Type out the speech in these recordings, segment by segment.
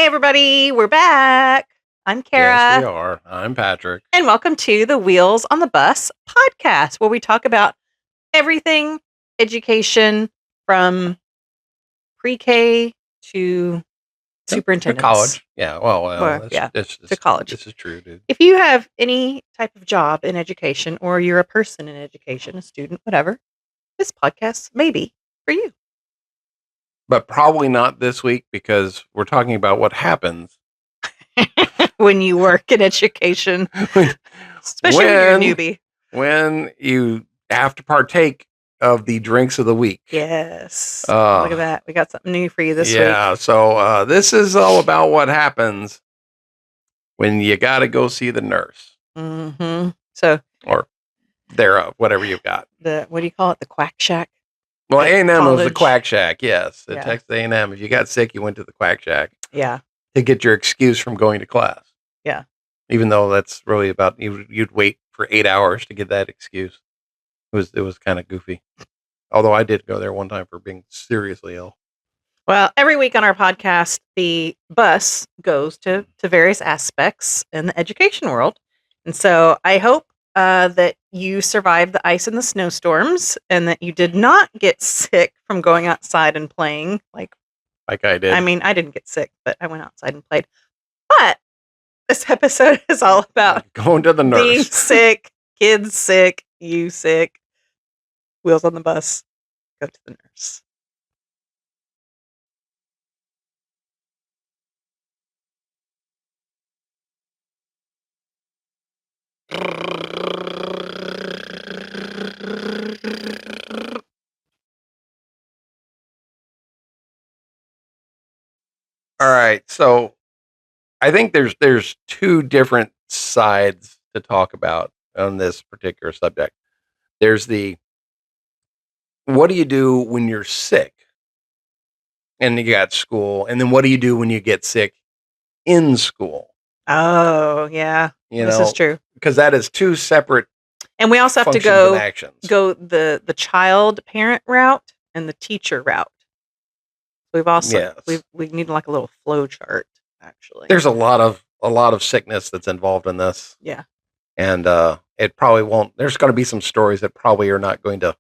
Hey, everybody, we're back. I'm Kara. Yes, we are. I'm Patrick. And welcome to the Wheels on the Bus podcast, where we talk about everything education from pre-K to superintendents. To college. Yeah, to college. This is true, dude. If you have any type of job in education, or you're a person in education, a student, whatever, this podcast may be for you. But probably not this week because we're talking about what happens when you work in education, especially when you're a newbie. When you have to partake of the drinks of the week. Yes. Look at that. We got something new for you this week. Yeah, so this is all about what happens when you got to go see the nurse. Mm-hmm. So, or thereof, whatever you've got. What do you call it? The quack shack? Well, A&M was the quack shack, yes. At Texas A&M, if you got sick, you went to the quack shack. Yeah. To get your excuse from going to class. Yeah. Even though that's really about, you'd wait for 8 hours to get that excuse. It was kind of goofy. Although I did go there one time for being seriously ill. Well, every week on our podcast, the bus goes to various aspects in the education world. And so I hope that you survived the ice and the snowstorms and that you did not get sick from going outside and playing like I did. I mean, I didn't get sick, but I went outside and played. But this episode is all about going to the nurse. Being sick, kids sick, you sick, wheels on the bus, go to the nurse. All right, so I think there's two different sides to talk about on this particular subject. There's the what do you do when you're sick and you got school, and then what do you do when you get sick in school? Oh, yeah. This is true. Because that is two separate and we also have to go the child parent route and the teacher route. We've also we need like a little flow chart, actually. There's a lot of sickness that's involved in this. Yeah. And it probably won't. There's going to be some stories that probably are not going to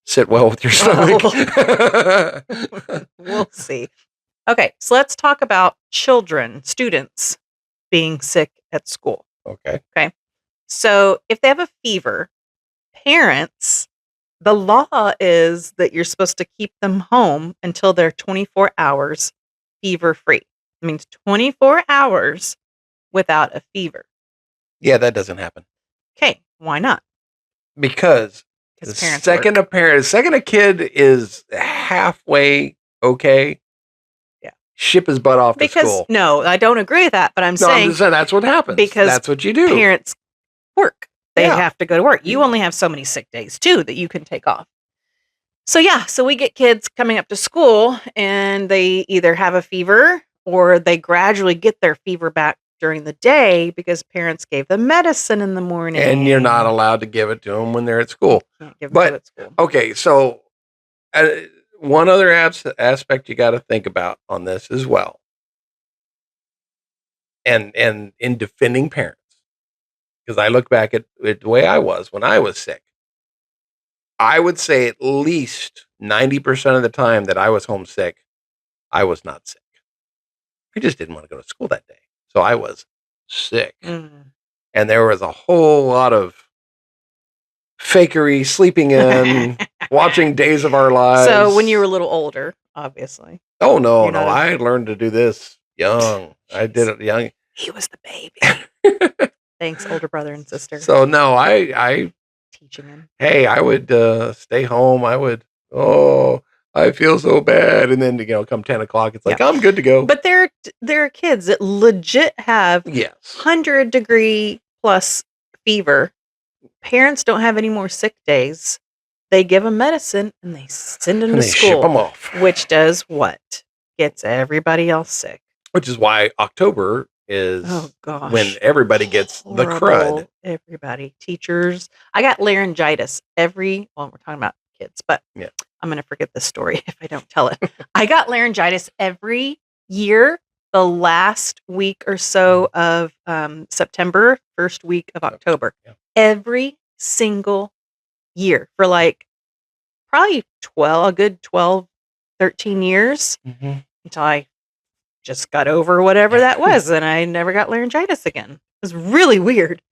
sit well with your stomach. We'll see. Okay, so let's talk about students being sick at school. Okay. So if they have a fever, parents, the law is that you're supposed to keep them home until they're 24 hours fever-free. It means 24 hours without a fever. Yeah, that doesn't happen. Okay, why not? Because the second a kid is halfway okay, ship his butt off to school. No, I don't agree with that, but I'm saying that's what happens. Because that's what you do. Parents work. They have to go to work. You only have so many sick days too that you can take off. So we get kids coming up to school and they either have a fever or they gradually get their fever back during the day because parents gave them medicine in the morning. And you're not allowed to give it to them when they're at school. Okay, so one other aspect you got to think about on this as well. And in defending parents, because I look back at the way I was when I was sick, I would say at least 90% of the time that I was homesick, I was not sick. I just didn't want to go to school that day. So I was sick. Mm. And there was a whole lot of fakery, sleeping in, watching Days of Our Lives. So when you were a little older, obviously. Oh, no. I learned to do this young. I did it young. He was the baby. Thanks, older brother and sister. So no, I teaching him. Hey, I would stay home. I would. Oh, I feel so bad. And then come 10 o'clock, it's like I'm good to go. But there are kids that legit have 100-degree plus fever. Parents don't have any more sick days. They give them medicine and they send them to school. Ship them off. Which does what? Gets everybody else sick. Which is why October is when everybody gets the crud. Everybody, teachers. I got laryngitis we're talking about kids, but I'm going to forget this story if I don't tell it. I got laryngitis every year the last week or so of September, first week of October. Yeah. Every single year for like probably a good 12, 13 years until I just got over whatever that was and I never got laryngitis again. It was really weird.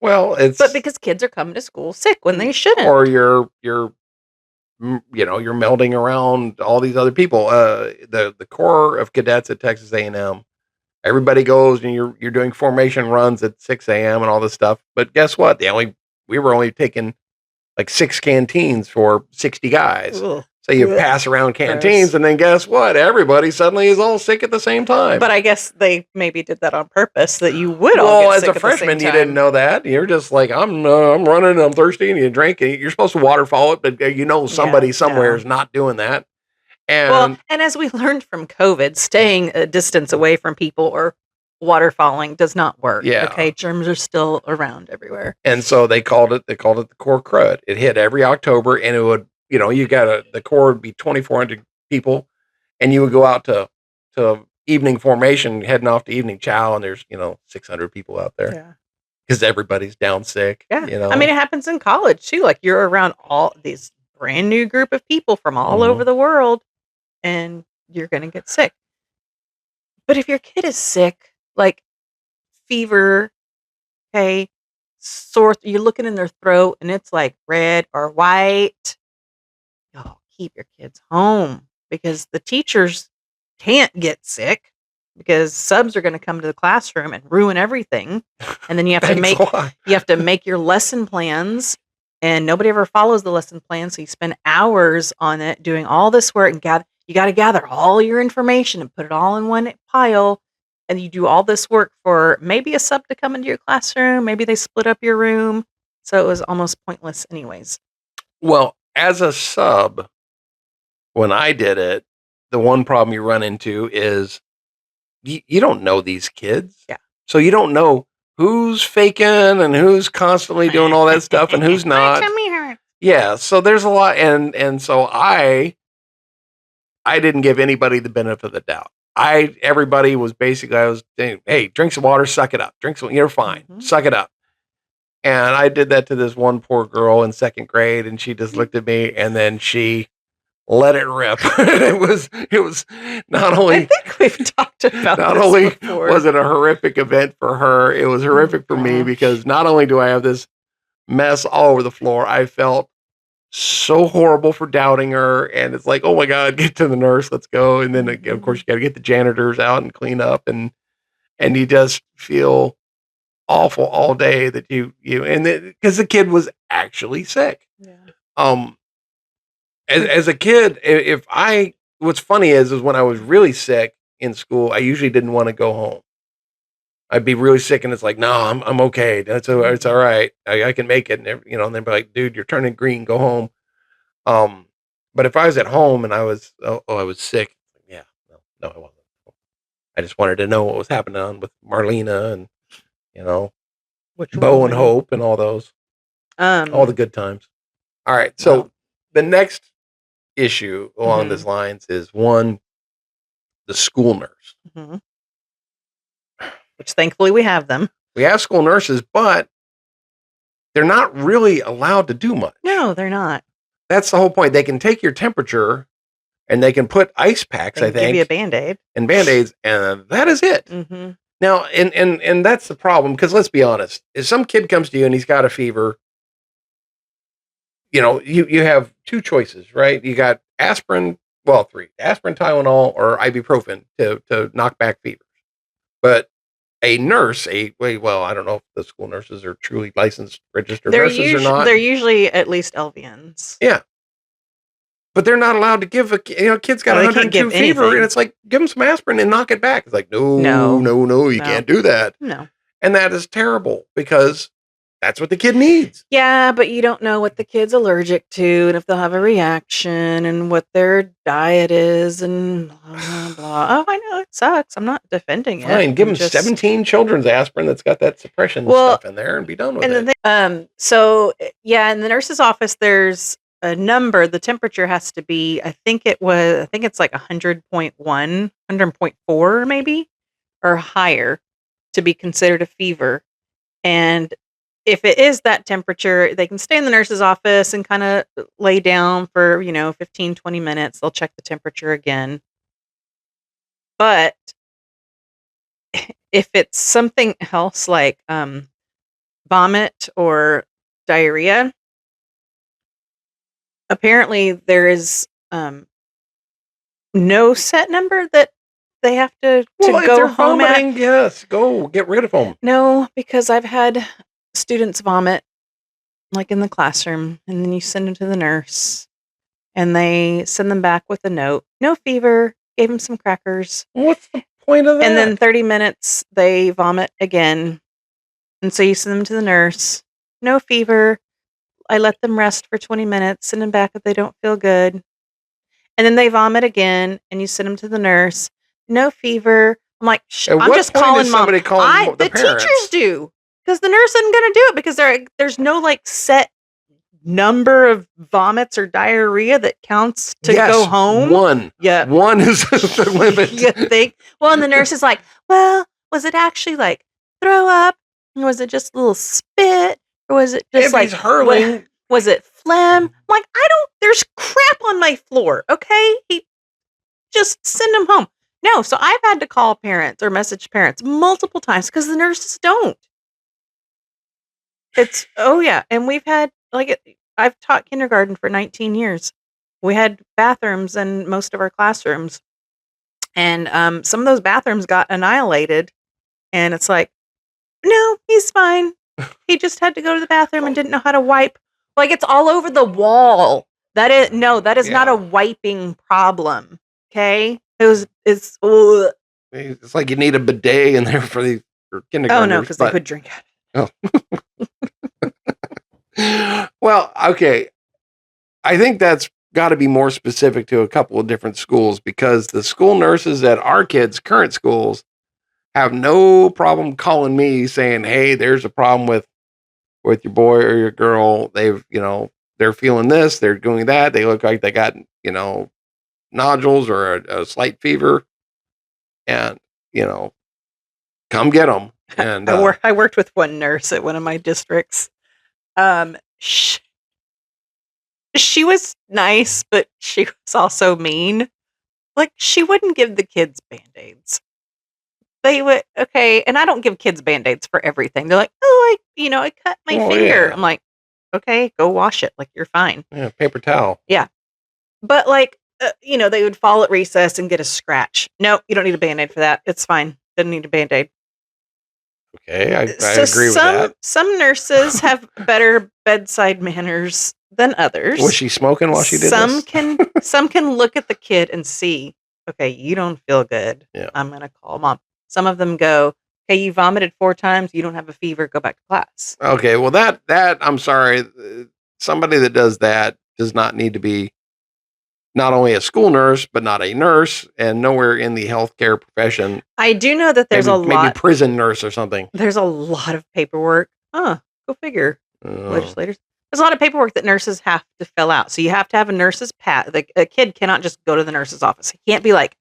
Well, But because kids are coming to school sick when they shouldn't. Or you're melding around all these other people. The Corps of Cadets at Texas A&M, everybody goes and you're doing formation runs at 6 a.m. and all this stuff. But guess what? We were only taking like 6 canteens for 60 guys. Ugh. So you pass around canteens, Gross. and then guess what? Everybody suddenly is all sick at the same time. But I guess they maybe did that on purpose, that you would all Well, get as sick a at the freshman, same you time. didn't know that. You're just like, I'm running, I'm thirsty, and you drink, and you're supposed to waterfall it, but somebody somewhere is not doing that. And and as we learned from COVID, staying a distance away from people or waterfalling does not work. Yeah. Okay, germs are still around everywhere. And so they called it the Corps Crud. It hit every October, and it would, the Corps would be 2,400 people, and you would go out to evening formation, heading off to evening chow, and there's 600 people out there. Yeah. Because everybody's down sick. Yeah. I mean, it happens in college too. Like you're around all these brand new group of people from all over the world, and you're going to get sick. But if your kid is sick, like fever, okay, sore, you're looking in their throat and it's like red or white, keep your kids home because the teachers can't get sick because subs are going to come to the classroom and ruin everything. And then you have to make your lesson plans, and nobody ever follows the lesson plan. So you spend hours on it doing all this work, and you got to gather all your information and put it all in one pile. And you do all this work for maybe a sub to come into your classroom. Maybe they split up your room. So it was almost pointless anyways. Well, as a sub, when I did it, the one problem you run into is you don't know these kids. Yeah. So you don't know who's faking and who's constantly doing all that stuff and who's not. My tummy hurts. Yeah. So there's a lot. And so I didn't give anybody the benefit of the doubt. Everybody was basically, I was saying, hey, drink some water, suck it up. You're fine. Suck it up. And I did that to this one poor girl in second grade, and she just looked at me, and then she let it rip. it was not only, I think we've talked about not this only before. was it a horrific event for her, it was horrific for me because not only do I have this mess all over the floor, I felt so horrible for doubting her, and it's like, oh my God, get to the nurse, let's go. And then of course you got to get the janitors out and clean up, and you just feel awful all day that because the kid was actually sick. Yeah. As a kid, what's funny is when I was really sick in school, I usually didn't want to go home. I'd be really sick, and it's like, no, I'm okay. It's all right. I can make it. And and they'd be like, dude, you're turning green. Go home. But if I was at home and I was sick, yeah, no, I wasn't. I just wanted to know what was happening with Marlena and Bo and Hope and all those, all the good times. All right, so the next issue along these lines is the school nurse. Mm-hmm. Which thankfully we have them. We have school nurses, but they're not really allowed to do much. No, they're not. That's the whole point. They can take your temperature and they can put ice packs, I think. Give you a Band-Aid. And Band-Aids, and that is it. Mm-hmm. Now, and that's the problem, because let's be honest. If some kid comes to you and he's got a fever, you have two choices, right? You got aspirin, three. Aspirin, Tylenol, or ibuprofen to knock back fevers. But a nurse, I don't know if the school nurses are truly licensed, registered nurses or not. They're usually at least LVNs. Yeah. But they're not allowed to give kid's got 102 fever, and it's like, give them some aspirin and knock it back. It's like, no, you can't do that. No. And that is terrible because that's what the kid needs. Yeah, but you don't know what the kid's allergic to and if they'll have a reaction and what their diet is and blah, blah, blah. Oh, I know, it sucks. I'm not defending it. Fine, give them 17 children's aspirin that's got that suppression stuff in there and be done with it. In the nurse's office, there's a number. The temperature has to be, I think it's like 100.1, 100.4 maybe. or higher to be considered a fever. And if it is that temperature, they can stay in the nurse's office and kind of lay down for, 15, 20 minutes. They'll check the temperature again. But if it's something else like vomit or diarrhea, apparently there is no set number that they have to Well, if go they're home at. vomiting, yes, go get rid of them. No, because I've had students vomit like in the classroom, and then you send them to the nurse and they send them back with a note. No fever, gave them some crackers. What's the point of that? And then 30 minutes, they vomit again. And so you send them to the nurse. No fever. I let them rest for 20 minutes, send them back if they don't feel good. And then they vomit again, and you send them to the nurse. No fever. I'm like, I'm just calling mom. The teachers do, because the nurse isn't going to do it, because there's no like set number of vomits or diarrhea that counts to go home. One is the limit. You think? Well, and the nurse is like, well, was it actually like throw up? Or was it just a little spit? Or was it just like hurling? Was it phlegm? I'm like, there's crap on my floor. Okay. Just send them home. No. So I've had to call parents or message parents multiple times because the nurses don't. And we've had I've taught kindergarten for 19 years. We had bathrooms in most of our classrooms, and some of those bathrooms got annihilated, and it's like, no, he's fine. He just had to go to the bathroom and didn't know how to wipe. Like, it's all over the wall. That is not a wiping problem. Okay, it's like you need a bidet in there for kindergartners. Oh no, because they could drink it. Oh. Well, okay. I think that's got to be more specific to a couple of different schools, because the school nurses at our kids' current schools have no problem calling me saying, hey, there's a problem with your boy or your girl. They've, they're feeling this, they're doing that. They look like they got, nodules or a slight fever, and, come get them. And I worked with one nurse at one of my districts. She was nice, but she was also mean. Like, she wouldn't give the kids Band-Aids. They would, okay, and I don't give kids Band-Aids for everything. They're like, oh, I cut my finger. Yeah. I'm like, okay, go wash it. Like, you're fine. Yeah, paper towel. Yeah. But they would fall at recess and get a scratch. No, you don't need a Band-Aid for that. It's fine. Didn't need a Band-Aid. Okay, I agree with that. Some nurses have better bedside manners than others. Was she smoking while she did this? Some can look at the kid and see, okay, you don't feel good. Yeah. I'm going to call mom. Some of them go, okay, you vomited 4 times. You don't have a fever. Go back to class. Okay, well, that I'm sorry. Somebody that does that does not need to be not only a school nurse, but not a nurse, and nowhere in the healthcare profession. I do know that there's maybe prison nurse or something. There's a lot of paperwork. Go figure. Legislators. There's a lot of paperwork that nurses have to fill out. So you have to have a nurse's pass. A kid cannot just go to the nurse's office. He can't be like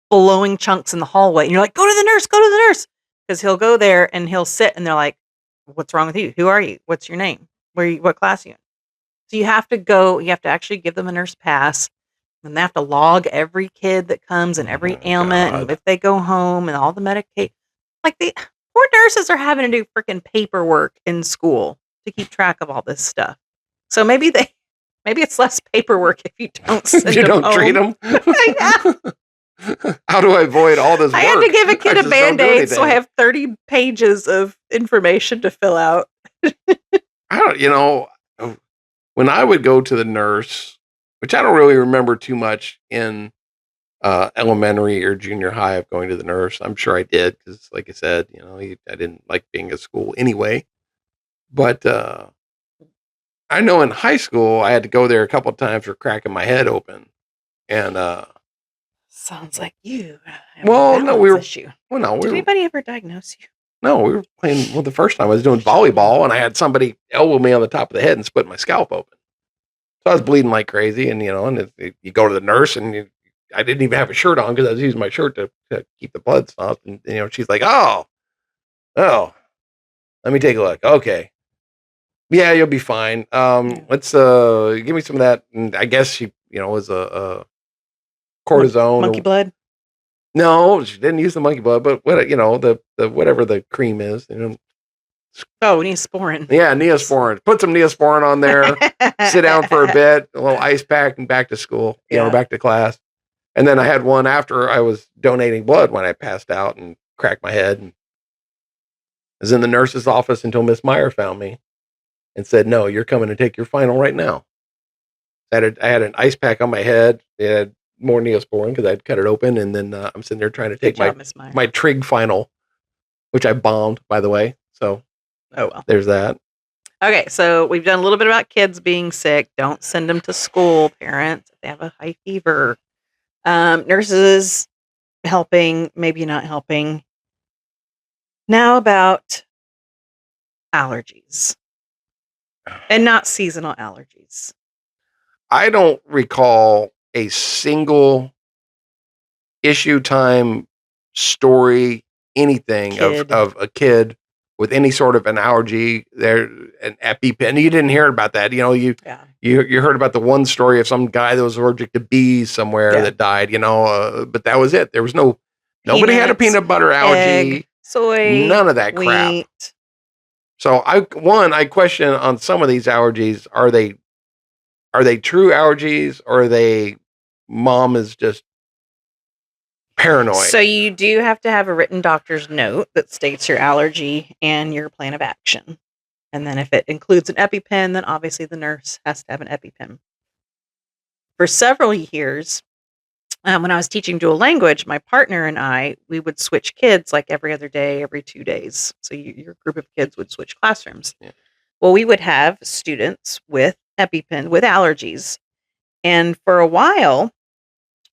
blowing chunks in the hallway. And you're like, go to the nurse. Because he'll go there and he'll sit and they're like, what's wrong with you? Who are you? What's your name? What class are you in? So you have to actually give them a nurse pass. And they have to log every kid that comes and every ailment, and if they go home and all the medication. Like, the poor nurses are having to do freaking paperwork in school to keep track of all this stuff. So maybe it's less paperwork if you don't send you don't home. Treat them. How do I avoid all this work? I had to give a kid a Band-Aid, so I have 30 pages of information to fill out. When I would go to the nurse, which I don't really remember too much in elementary or junior high of going to the nurse. I'm sure I did, because like I said, I didn't like being at school anyway. But I know in high school, I had to go there a couple of times for cracking my head open. And sounds like you. Well, no, we were. Issue. Well, no, did anybody ever diagnose you? No, we were playing. Well, the first time I was doing volleyball, and I had somebody elbow me on the top of the head and split my scalp open. So I was bleeding like crazy, and and you go to the nurse, and I didn't even have a shirt on because I was using my shirt to keep the blood stopped. And, she's like, oh, let me take a look. Okay. Yeah, you'll be fine. Let's give me some of that. And I guess she, was a cortisone. Monkey blood? No, she didn't use the monkey blood, but what, the whatever the cream is, Oh, Neosporin. Yeah, Neosporin. Put some Neosporin on there. Sit down for a bit, a little ice pack, and back to school. Back to class. And then I had one after I was donating blood when I passed out and cracked my head. And I was in the nurse's office until Miss Meyer found me and said, "No, you're coming to take your final right now." I had an ice pack on my head. It had more Neosporin because I'd cut it open, and then I'm sitting there trying to take my trig final, which I bombed, by the way. So, oh well, there's that. Okay, so we've done a little bit about kids being sick. Don't send them to school, parents, if they have a high fever. Nurses helping, maybe not helping. Now about allergies, and not seasonal allergies. I don't recall a single issue time story, anything of a kid with any sort of an allergy, an EpiPen. You didn't hear about that. You heard about the one story of some guy that was allergic to bees somewhere that died, but that was it. There was nobody had a peanut butter allergy, egg, soy, none of that crap. wheat. So I question on some of these allergies, are they true allergies, or are they mom is just paranoid? So you do have to have a written doctor's note that states your allergy and your plan of action. And then if it includes an EpiPen, then obviously the nurse has to have an EpiPen. For several years, when I was teaching dual language, my partner and I, we would switch kids like every other day, every 2 days. So your group of kids would switch classrooms. Yeah. Well, we would have students with EpiPen, with allergies. And for a while,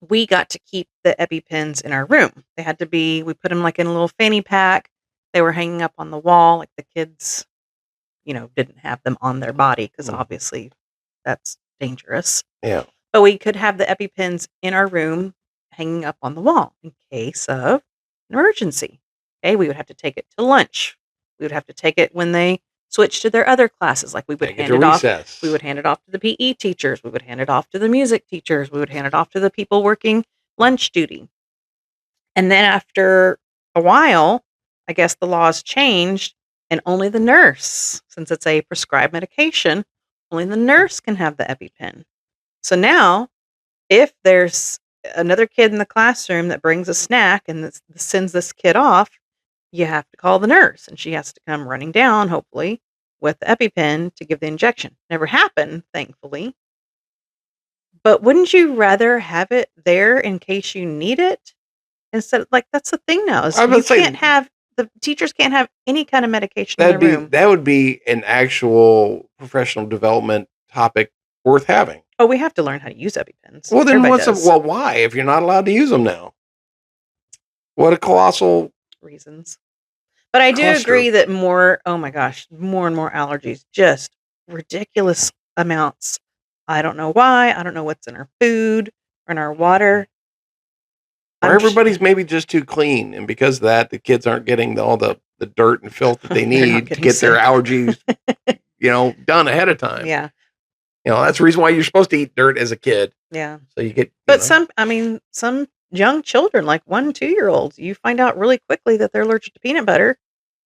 we got to keep the EpiPens in our room. They had to be, we put them like in a little fanny pack. They were hanging up on the wall. Like the kids, didn't have them on their body because obviously that's dangerous. Yeah. But we could have the EpiPens in our room hanging up on the wall in case of an emergency. Okay, we would have to take it to lunch. We would have to take it when they switched to their other classes. Like we would hand it off. We would hand it off to the PE teachers. We would hand it off to the music teachers. We would hand it off to the people working lunch duty. And then after a while, I guess the laws changed, and only the nurse, since it's a prescribed medication, only the nurse can have the EpiPen. So now, if there's another kid in the classroom that brings a snack and sends this kid off, you have to call the nurse, and she has to come running down, hopefully, with the EpiPen to give the injection. Never happened, thankfully. But wouldn't you rather have it there in case you need it? Instead of, that's the thing now. Is the teachers can't have any kind of medication in the room. That would be an actual professional development topic worth having. Oh, we have to learn how to use EpiPens. Well, then why? If you're not allowed to use them now, what a colossal reasons. But I do agree that more and more allergies, just ridiculous amounts. I don't know why. I don't know what's in our food or in our water. Or everybody's maybe just too clean, and because of that, the kids aren't getting all the dirt and filth that they need to get their allergies, done ahead of time. Yeah. That's the reason why you're supposed to eat dirt as a kid. Yeah. So you get. But some young children, like 1-2-year-olds, you find out really quickly that they're allergic to peanut butter.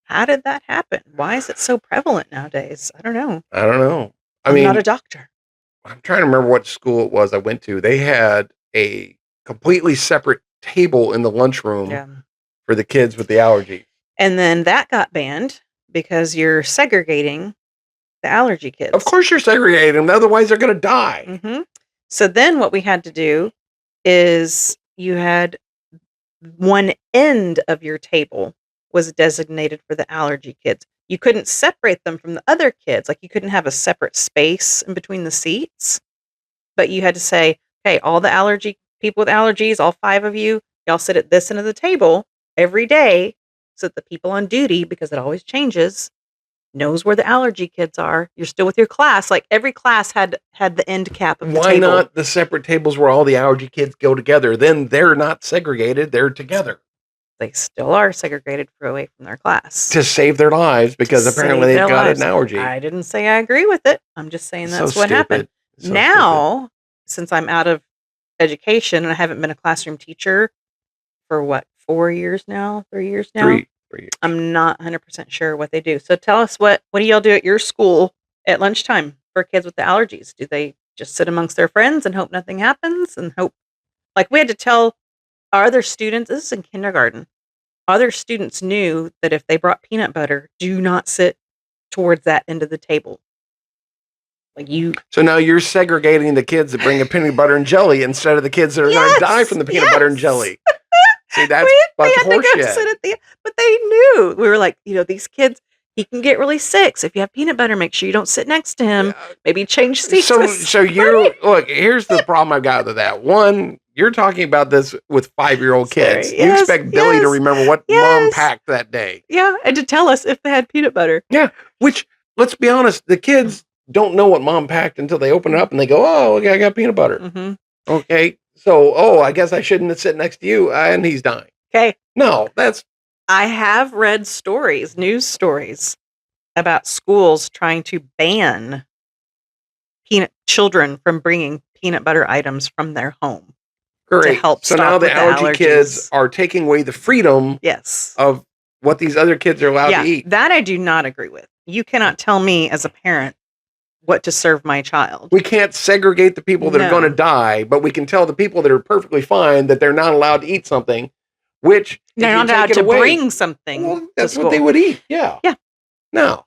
How did that happen? Why is it so prevalent nowadays? I don't know. I'm not a doctor. I'm trying to remember what school it was I went to. They had a completely separate table in the lunchroom for the kids with the allergy. And then that got banned because you're segregating the allergy kids. Of course you're segregating them, otherwise they're going to die. Mm-hmm. So then what we had to do is you had one end of your table was designated for the allergy kids. You couldn't separate them from the other kids. Like you couldn't have a separate space in between the seats, but you had to say, hey, all the people with allergies, all 5 of you, y'all sit at this end of the table every day so that the people on duty, because it always changes, knows where the allergy kids are. You're still with your class. Like every class had the end cap of the Why table. not the separate tables where all the allergy kids go together? Then they're not segregated; they're together. They still are segregated away from their class to save their lives because apparently they've got an allergy. I didn't say I agree with it. I'm just saying that's So what happened. So now, since I'm out of education and I haven't been a classroom teacher for what, 4 years now, 3 years now? 3 years. I'm not 100% sure what they do. So tell us, what do y'all do at your school at lunchtime for kids with the allergies? Do they just sit amongst their friends and hope nothing happens and hope? Like we had to tell our other students, this is in kindergarten, other students knew that if they brought peanut butter, do not sit towards that end of the table. Like you. So now you're segregating the kids that bring a peanut butter and jelly instead of the kids that are going to die from the peanut butter and jelly. See, that's horseshit. But they knew. We were like, these kids, he can get really sick. So if you have peanut butter, make sure you don't sit next to him. Maybe change seats. So you look. Here's the problem I've got with that. One, you're talking about this with 5-year-old kids. You expect Billy to remember what mom packed that day. Yeah, and to tell us if they had peanut butter. Yeah, which, let's be honest, the kids don't know what mom packed until they open it up and they go, oh, okay, I got peanut butter. Mm-hmm. Okay, so, I guess I shouldn't sit next to you, and he's dying. Okay. No, I have read news stories, about schools trying to ban children from bringing peanut butter items from their home. Great. To help so stop now the allergy allergies. Kids are taking away the freedom of what these other kids are allowed to eat. That I do not agree with. You cannot tell me as a parent what to serve my child. We can't segregate the people that are going to die, but we can tell the people that are perfectly fine that they're not allowed to eat something, which they're not allowed to bring something. Well, that's what they would eat. Yeah. Yeah. No.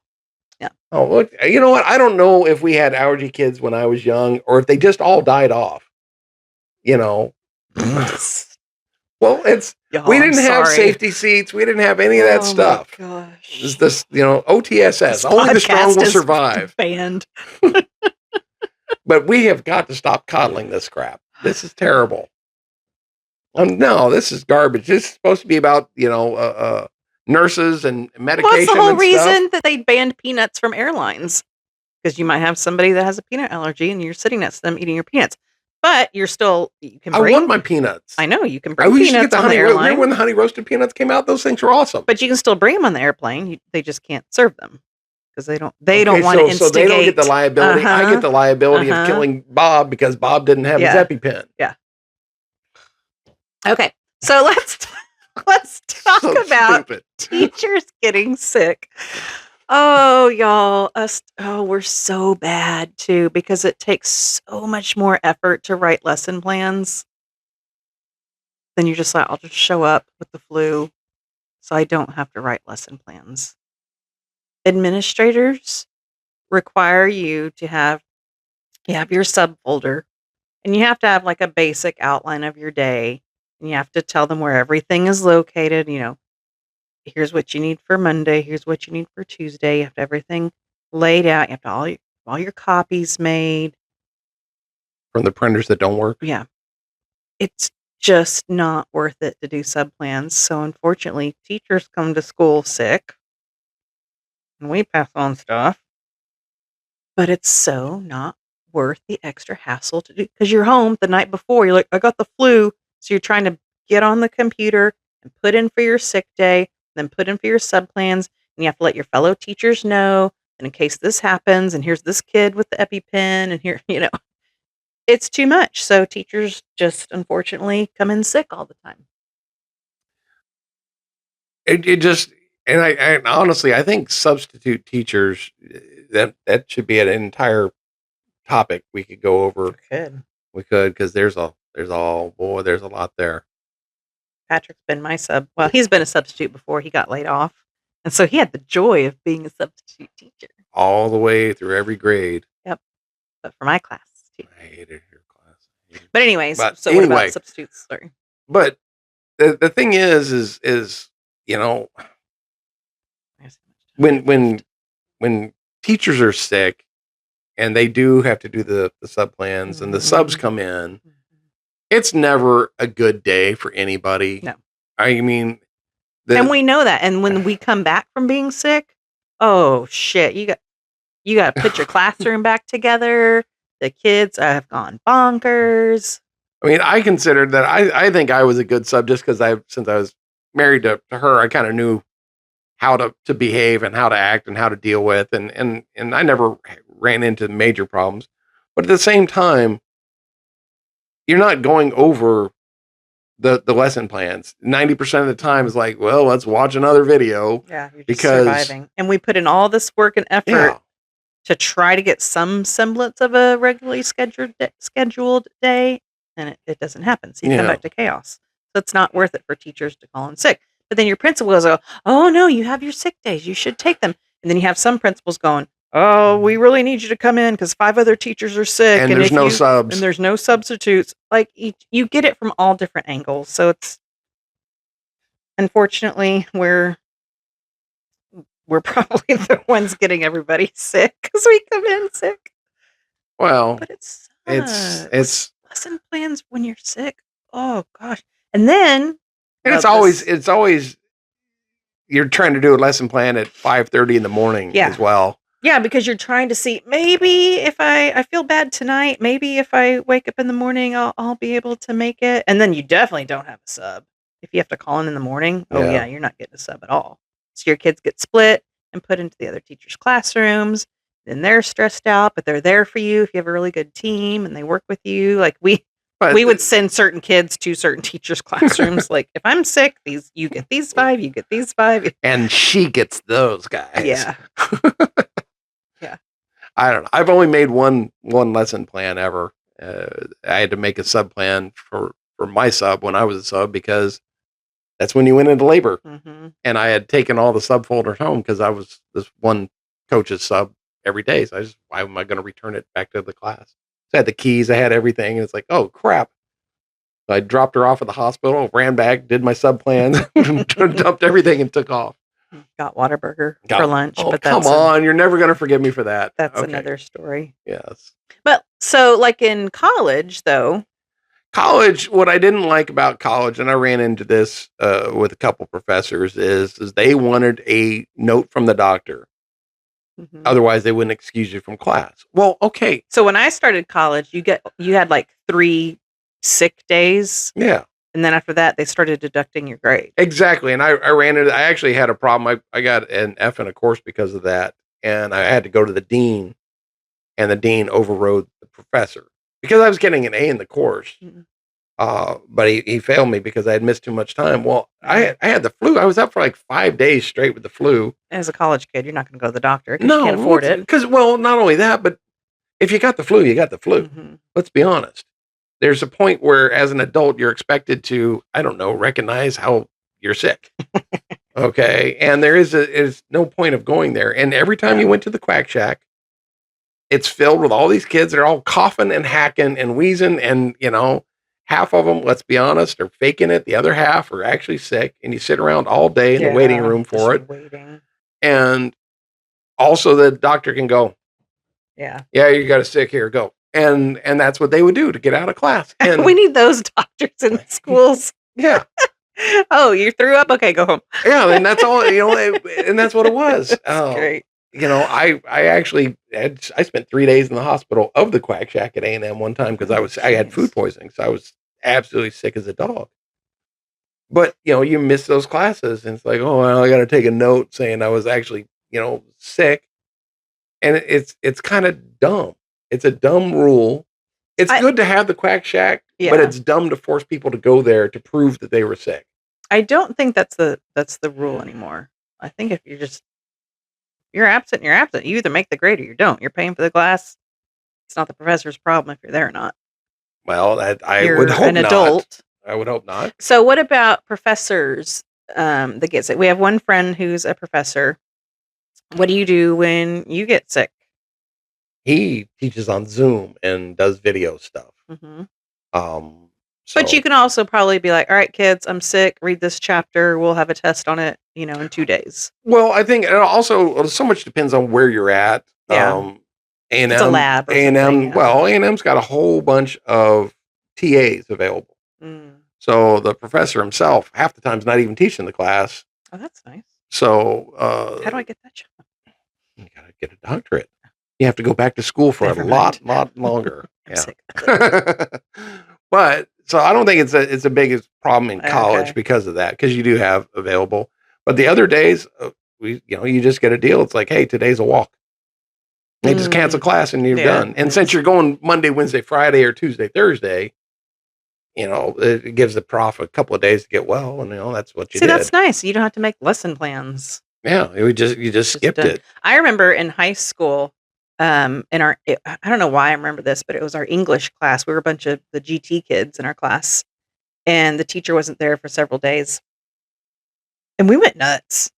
Yeah. Oh, look, you know what? I don't know if we had allergy kids when I was young or if they just all died off. Well, we didn't have safety seats. We didn't have any of that stuff. Gosh. It's this, OTSS. Only the strong will survive. Banned. But we have got to stop coddling this crap. This is terrible. No, this is garbage. This is supposed to be about, nurses and medication. Well, that's the whole reason that they banned peanuts from airlines. Because you might have somebody that has a peanut allergy and you're sitting next to them eating your peanuts. But you can bring. I want my peanuts. I know, you can bring peanuts on the airline. Remember when the honey roasted peanuts came out? Those things were awesome. But you can still bring them on the airplane. They just can't serve them. Because they don't want to instigate. So they don't get the liability. I get the liability of killing Bob because Bob didn't have his EpiPen. Yeah. Okay, so let's talk about teachers getting sick. Oh, y'all, we're so bad too because it takes so much more effort to write lesson plans. Then you're just like, I'll just show up with the flu, so I don't have to write lesson plans. Administrators require you to have your subfolder, and you have to have like a basic outline of your day, and you have to tell them where everything is located. Here's what you need for Monday. Here's what you need for Tuesday. You have to have everything laid out. You have to all your copies made from the printers that don't work. Yeah, it's just not worth it to do sub plans. So unfortunately, teachers come to school sick. And we pass on stuff, but it's so not worth the extra hassle to do because you're home the night before. You're like, I got the flu. So you're trying to get on the computer and put in for your sick day, then put in for your sub plans. And you have to let your fellow teachers know. And in case this happens, and here's this kid with the EpiPen, and here, it's too much. So teachers just unfortunately come in sick all the time. And I honestly, I think substitute teachers, that should be an entire topic we could go over. We could, because there's a lot there. Patrick's been my sub. Well, he's been a substitute before he got laid off. And so he had the joy of being a substitute teacher. All the way through every grade. Yep. But for my class too. I hated your class. But anyways, what about substitutes? Sorry. But the thing is when teachers are sick and they do have to do the sub plans and the subs come in, it's never a good day for anybody. No. I mean, and we know that. And when we come back from being sick, oh shit, you got to put your classroom back together. The kids have gone bonkers. I mean, I considered that I think I was a good sub just because since I was married to her, I kind of knew how to behave and how to act and how to deal with, and I never ran into major problems. But at the same time, you're not going over the lesson plans. 90% of the time is like, well, let's watch another video. Yeah, you're just because surviving. And we put in all this work and effort yeah, to try to get some semblance of a regularly scheduled day, and it doesn't happen. So you come Yeah. back to chaos. So it's not worth it for teachers to call in sick. But then your principal goes, oh no, you have your sick days. You should take them. And then you have some principals going, oh, we really need you to come in because 5 other teachers are sick. and there's if no you- subs. And there's no substitutes. Like you get it from all different angles. So it's, unfortunately, we're probably the ones getting everybody sick because we come in sick. Well, But it's lesson plans when you're sick. Oh gosh. And then and it's always you're trying to do a lesson plan at 5:30 in the morning Yeah. as well. yeah, because you're trying to see, maybe if I feel bad tonight, maybe if I wake up in the morning, I'll be able to make it. And then you definitely don't have a sub. If you have to call in the morning, oh Yeah. yeah, you're not getting a sub at all. So your kids get split and put into the other teachers' classrooms. Then they're stressed out, but they're there for you if you have a really good team and they work with you. Like we would send certain kids to certain teachers' classrooms. Like if I'm sick, you get these 5, you get these 5. and she gets those guys. Yeah. I don't know. I've only made one lesson plan ever. I had to make a sub plan for my sub when I was a sub because that's when you went into labor. Mm-hmm. And I had taken all the subfolders home because I was this one coach's sub every day. So why am I going to return it back to the class? So I had the keys, I had everything. And it's like, oh crap. So I dropped her off at the hospital, ran back, did my sub plans, dumped everything and took off. Got Whataburger for lunch. Oh, but come on. You're never going to forgive me for that. That's Okay. another story. Yes. But so like in college though. College, what I didn't like about college, and I ran into this with a couple professors, is they wanted a note from the doctor. Mhm. Otherwise, they wouldn't excuse you from class. Well, okay. So when I started college, you had like 3 sick days. Yeah, And then after that, they started deducting your grade. exactly. And I actually had a problem. I got an F in a course because of that. And I had to go to the dean, and the dean overrode the professor because I was getting an A in the course. Mhm. But he failed me because I had missed too much time. Well, I had the flu. I was up for like 5 days straight with the flu. As a college kid, you're not going to go to the doctor because you can't afford it. Because, well, not only that, but if you got the flu, you got the flu. Mhm. Let's be honest. There's a point where, as an adult, you're expected to, I don't know, recognize how you're sick. Okay. And there is no point of going there. And every time you went to the Quack Shack, it's filled with all these kids. They're all coughing and hacking and wheezing. And, half of them, let's be honest, are faking it. The other half are actually sick. And you sit around all day in the waiting room for it. Waiting. And also the doctor can go, Yeah. yeah, you got a sick here, go. And that's what they would do to get out of class. And We need those doctors in schools. yeah, Oh, you threw up? Okay, go home. yeah, and that's all, and that's what it was. That's great. I actually I spent 3 days in the hospital of the Quack Shack at A&M one time because I had food poisoning, so I was absolutely sick as a dog. But you miss those classes, and it's like, oh, well, I got to take a note saying I was actually sick, and it's kind of dumb. It's a dumb rule. It's good to have the Quack Shack, but Yeah. it's dumb to force people to go there to prove that they were sick. I don't think that's the rule anymore. I think if you're absent, you're absent. You either make the grade or you don't. You're paying for the class. It's not the professor's problem if you're there or not. Well, I You're would hope an not. adult. I would hope not. So what about professors that get sick? We have one friend who's a professor. What do you do when you get sick? He teaches on Zoom and does video stuff. Mhm. So, But you can also probably be like, all right, kids, I'm sick. Read this chapter. We'll have a test on it, in 2 days. well, I think it also so much depends on where you're at. Yeah. A&M, It's a lab or A&M. something, yeah. Well, A&M's got a whole bunch of TAs available. Mm. So the professor himself, half the time, is not even teaching the class. Oh, that's nice. So How do I get that job? You got to get a doctorate. You have to go back to school for Never a mind. lot longer. I'm Yeah. sick. But so I don't think it's a biggest problem in college Okay. because of that, because you do have available. But the other days, you just get a deal. It's like, hey, today's a walk. They just cancel class and you're done. And since you're going Monday, Wednesday, Friday, or Tuesday, Thursday, it gives the prof a couple of days to get well, and that's what you See, did. that's nice. You don't have to make lesson plans. Yeah, you just skipped done. it. I remember in high school, I don't know why I remember this, but it was our English class. We were a bunch of the GT kids in our class, and the teacher wasn't there for several days, and we went nuts.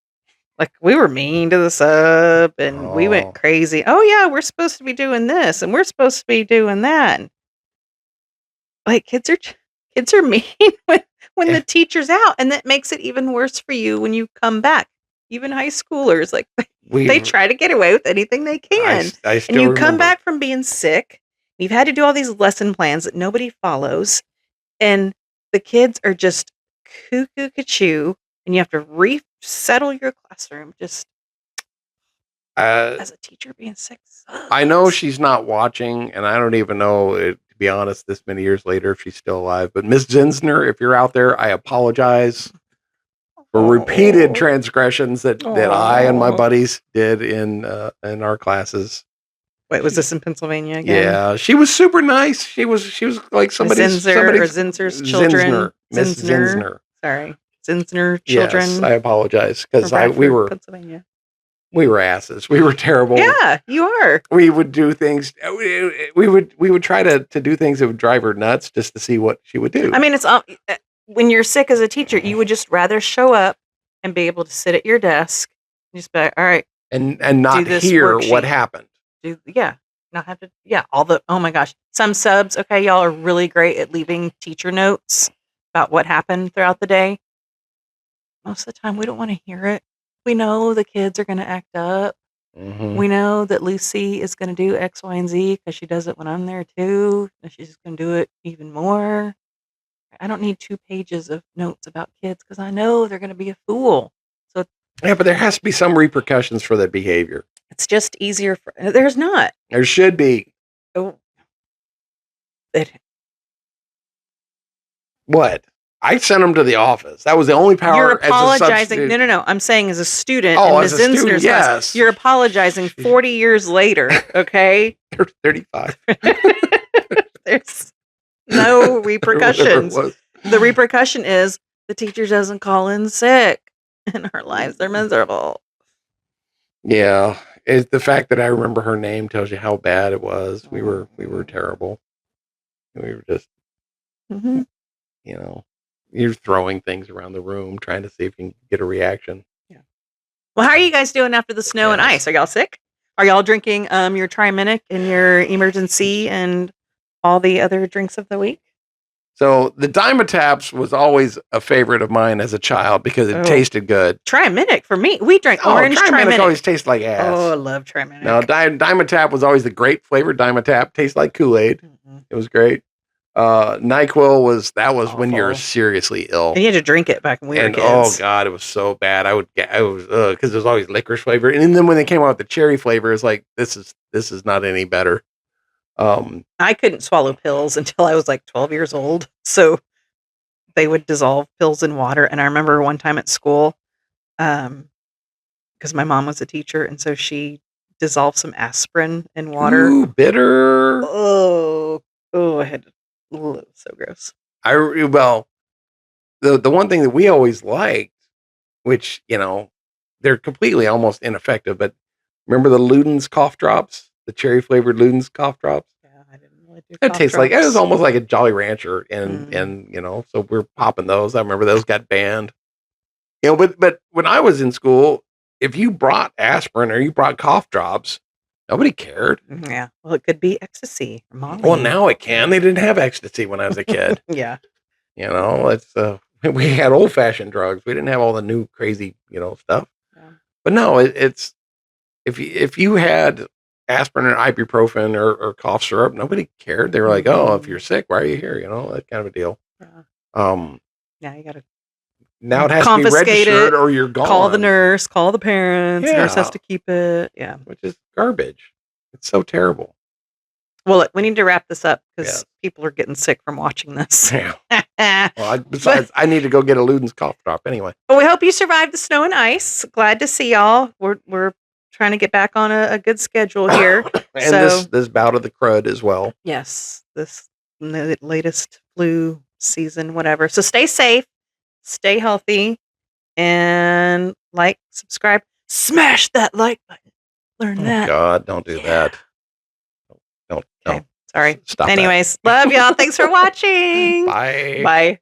Like, we were mean to the sub, and we went crazy. Oh yeah, we're supposed to be doing this, and we're supposed to be doing that. And, like, kids are mean when the teacher's out, and that makes it even worse for you when you come back. Even high schoolers, like, they try to get away with anything they can. I still and you remember. come back from being sick. You've had to do all these lesson plans that nobody follows, and the kids are just cuckoo cuckoo, and you have to resettle your classroom. Just as a teacher, being sick sucks. I know she's not watching, and I don't even know, to be honest, this many years later, if she's still alive. But Miss Zinsner, if you're out there, I apologize for repeated transgressions that I and my buddies did in our classes. Wait, was this in Pennsylvania again? Yeah, she was super nice. She was like somebody's Zinzer's children. Zinsner, Miss Zinsner. Sorry, Zinsner children. Yes, I apologize, because we were Pennsylvania. We were asses. We were terrible. Yeah, you are. We would do things. We would try to do things that would drive her nuts just to see what she would do. I mean, it's when you're sick as a teacher, you would just rather show up and be able to sit at your desk and just be like, all right, and not hear what happened. Not have to. Yeah, oh my gosh, some subs. Okay, y'all are really great at leaving teacher notes about what happened throughout the day. Most of the time, we don't want to hear it. We know the kids are going to act up. Mm-hmm. We know that Lucy is going to do X, Y, and Z because she does it when I'm there too. And she's just going to do it even more. I don't need 2 pages of notes about kids because I know they're going to be a fool. So yeah, but there has to be some repercussions for that behavior. It's just easier for. There's not. There should be. Oh. What? I sent them to the office. That was the only power. You're apologizing. As a No. I'm saying as a student. Oh, as a student, yes. You're apologizing 40 years later. Okay. They're 35. There's no repercussions. The repercussion is the teacher doesn't call in sick, and our lives are miserable. Yeah, it's the fact that I remember her name tells you how bad it was. We were terrible. We were just, you're throwing things around the room trying to see if you can get a reaction. Yeah. Well, how are you guys doing after the snow and ice? Are y'all sick? Are y'all drinking your Triminic and your Emergency and all the other drinks of the week? So the Dimetaps was always a favorite of mine as a child because it tasted good. Triminic for me. We drank orange Triminic. Always tastes like ass. Oh, I love Triminic. No, Dimetap was always the great flavor. Dimetap tastes like Kool-Aid. Mm-hmm. It was great. NyQuil was awful. When you're seriously ill. And you had to drink it back when we were kids. Oh god, it was so bad. I was because there's always licorice flavor, and then when they came out with the cherry flavor, it's like this is not any better. I couldn't swallow pills until I was like 12 years old, so they would dissolve pills in water. And I remember one time at school, because my mom was a teacher, and so she dissolved some aspirin in water. Ooh, bitter. Oh, I had to. Oh, it was so gross. The one thing that we always liked, which they're completely almost ineffective, but remember the Luden's cough drops, the cherry flavored Luden's cough drops. Yeah, I didn't really do. It tastes like it was almost like a Jolly Rancher, and so we're popping those. I remember those got banned. But when I was in school, if you brought aspirin or you brought cough drops, nobody cared. Yeah. Well, it could be ecstasy or Molly. Well, now it can. They didn't have ecstasy when I was a kid. Yeah. It's we had old fashioned drugs. We didn't have all the new crazy, stuff. Yeah. But no, it's if you had aspirin or ibuprofen or cough syrup, nobody cared. They were like, oh, if you're sick, why are you here? That kind of a deal. Yeah. Yeah, you gotta. Now it has to be confiscate registered it, or you're gone. call the nurse, call the parents. The nurse has Yeah. to keep it. Yeah. Which is garbage. It's so terrible. Well, look, we need to wrap this up because Yes. people are getting sick from watching this. Yeah. Well, besides, I need to go get a Luden's cough drop anyway. But we hope you survived the snow and ice. Glad to see y'all. We're trying to get back on a good schedule here. And So- this bout of the crud as well. Yes, this latest flu season, whatever. So stay safe, stay healthy, and like, subscribe, smash that like button. Learn Oh, that. God, don't do that. Don't. Okay. Sorry. Stop that. Anyways, love y'all. Thanks for watching. Bye. Bye.